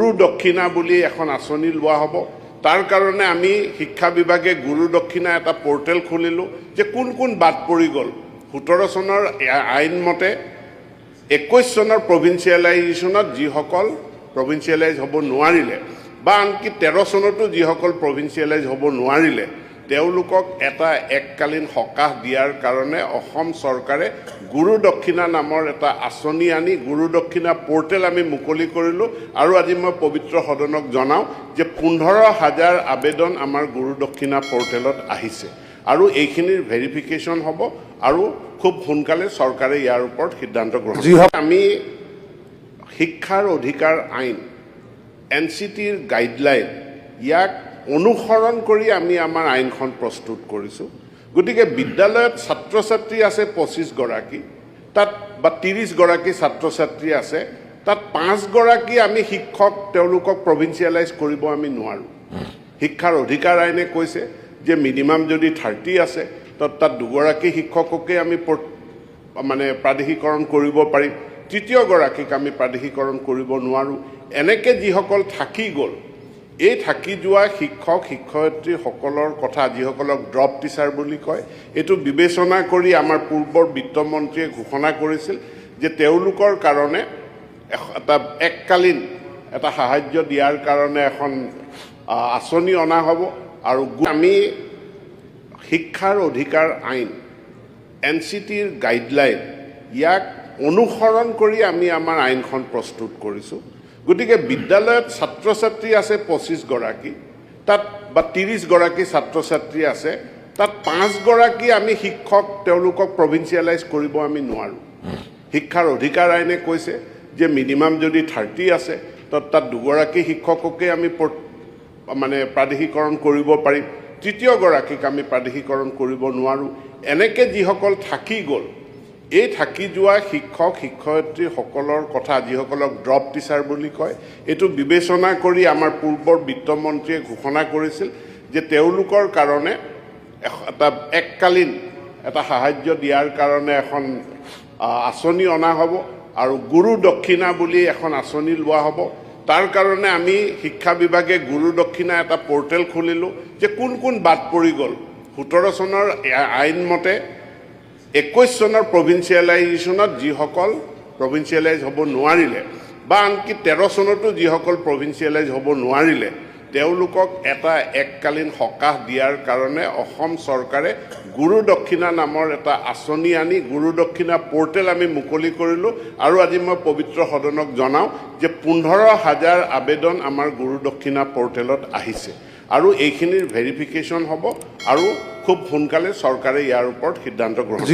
গুৰু দক্ষিণা বুলি এখন আঁচনি লোৱা হ'ব। তাৰ কাৰণে আমি শিক্ষা বিভাগে গুৰু দক্ষিণা এটা পোৰ্টেল খুলিলোঁ যে কোন কোন বাদ পৰি গ'ল। 17 চনৰ আইন মতে 21 চনৰ প্ৰভিন্সিয়েলাইজেশ্যনত যিসকল প্ৰভিন্সিয়েলাইজ হ'ব নোৱাৰিলে বা আনকি 13 চনতো যিসকল প্ৰভিন্সিয়েলাইজ হ'ব নোৱাৰিলে তেওঁলোকক এটা এককালীন সকাহ দিয়াৰ কাৰণে অসম চৰকাৰে গুৰু দক্ষিণা নামৰ এটা আঁচনি আনি গুৰু দক্ষিণা পোৰ্টেল আমি মুকলি কৰিলোঁ। আৰু আজি মই পবিত্ৰ সদনক জনাওঁ যে 15,000 আবেদন আমাৰ গুৰু দক্ষিণা পোৰ্টেলত আহিছে আৰু এইখিনিৰ ভেৰিফিকেশ্যন হ'ব আৰু খুব সোনকালে চৰকাৰে ইয়াৰ ওপৰত সিদ্ধান্ত গ্ৰহণ কৰিব। আমি শিক্ষাৰ অধিকাৰ আইন NCTৰ গাইডলাইন ইয়াক অনুসৰণ কৰি আমি আমাৰ আইনখন প্ৰস্তুত কৰিছোঁ। গতিকে বিদ্যালয়ত ছাত্ৰ ছাত্ৰী আছে 25 গৰাকী, তাত বা 30 গৰাকী ছাত্ৰ ছাত্ৰী আছে, তাত 5 গৰাকী আমি শিক্ষক তেওঁলোকক প্ৰভিন্সিয়েলাইজ কৰিব আমি নোৱাৰোঁ। শিক্ষাৰ অধিকাৰ আইনে কৈছে যে মিনিমাম যদি 30 আছে তাত 2 গৰাকী শিক্ষককে আমি প্ৰাদেশিকৰণ কৰিব পাৰিম, তৃতীয় গৰাকীক আমি প্ৰাদেশিকৰণ কৰিব নোৱাৰোঁ। এনেকৈ যিসকল থাকি গ'ল এই থাকি যোৱা শিক্ষক শিক্ষয়িত্ৰীসকলৰ কথা যিসকলক ড্ৰপ টিচাৰ বুলি কয় এইটো বিবেচনা কৰি আমাৰ পূৰ্বৰ বিত্তমন্ত্ৰীয়ে ঘোষণা কৰিছিল যে তেওঁলোকৰ কাৰণে এটা এককালীন এটা সাহায্য দিয়াৰ কাৰণে এখন আঁচনি অনা হ'ব। আৰু আমি শিক্ষাৰ অধিকাৰ আইন NCTৰ গাইডলাইন ইয়াক অনুসৰণ কৰি আমি আমাৰ আইনখন প্ৰস্তুত কৰিছোঁ। গতিকে বিদ্যালয়ত ছাত্ৰ ছাত্ৰী আছে 25 গৰাকী, তাত বা 30 গৰাকী ছাত্ৰ ছাত্ৰী আছে, তাত 5 গৰাকী আমি শিক্ষক তেওঁলোকক প্ৰভিন্সিয়েলাইজ কৰিব আমি নোৱাৰোঁ। শিক্ষাৰ অধিকাৰ আইনে কৈছে যে মিনিমাম যদি 30 আছে তাত 2 গৰাকী শিক্ষককে আমি প্ৰাদেশিকৰণ কৰিব পাৰিম, তৃতীয় গৰাকীক আমি প্ৰাদেশিকৰণ কৰিব নোৱাৰোঁ। এনেকৈ যিসকল থাকি গ'ল এই থাকি যোৱা শিক্ষক শিক্ষয়িত্ৰীসকলৰ কথা যিসকলক ড্ৰপ টিচাৰ বুলি কয় এইটো বিবেচনা কৰি আমাৰ পূৰ্বৰ বিত্তমন্ত্ৰীয়ে ঘোষণা কৰিছিল যে তেওঁলোকৰ কাৰণে এটা এককালীন এটা সাহায্য দিয়াৰ কাৰণে এখন আঁচনি অনা হ'ব আৰু গুৰু দক্ষিণা বুলি এখন আঁচনি লোৱা হ'ব। তাৰ কাৰণে আমি শিক্ষা বিভাগে গুৰু দক্ষিণা এটা পোৰ্টেল খুলিলোঁ যে কোন কোন বাদ পৰি গ'ল। 17 চনৰ আইন মতে 21 চনৰ প্ৰভিন্সিয়েলাইজেশ্যনত যিসকল প্ৰভিন্সিয়েলাইজ হ'ব নোৱাৰিলে বা আনকি 13 চনতো যিসকল প্ৰভিন্সিয়েলাইজ হ'ব নোৱাৰিলে তেওঁলোকক এটা এককালীন সকাহ দিয়াৰ কাৰণে অসম চৰকাৰে গুৰু দক্ষিণা নামৰ এটা আঁচনি আনি গুৰু দক্ষিণা পোৰ্টেল আমি মুকলি কৰিলোঁ। আৰু আজি মই পবিত্ৰ সদনক জনাওঁ যে 15,000 আবেদন আমাৰ গুৰু দক্ষিণা পোৰ্টেলত আহিছে আৰু এইখিনিৰ ভেৰিফিকেশ্যন হ'ব আৰু খুব সোনকালে চৰকাৰে ইয়াৰ ওপৰত সিদ্ধান্ত গ্ৰহণ কৰিব।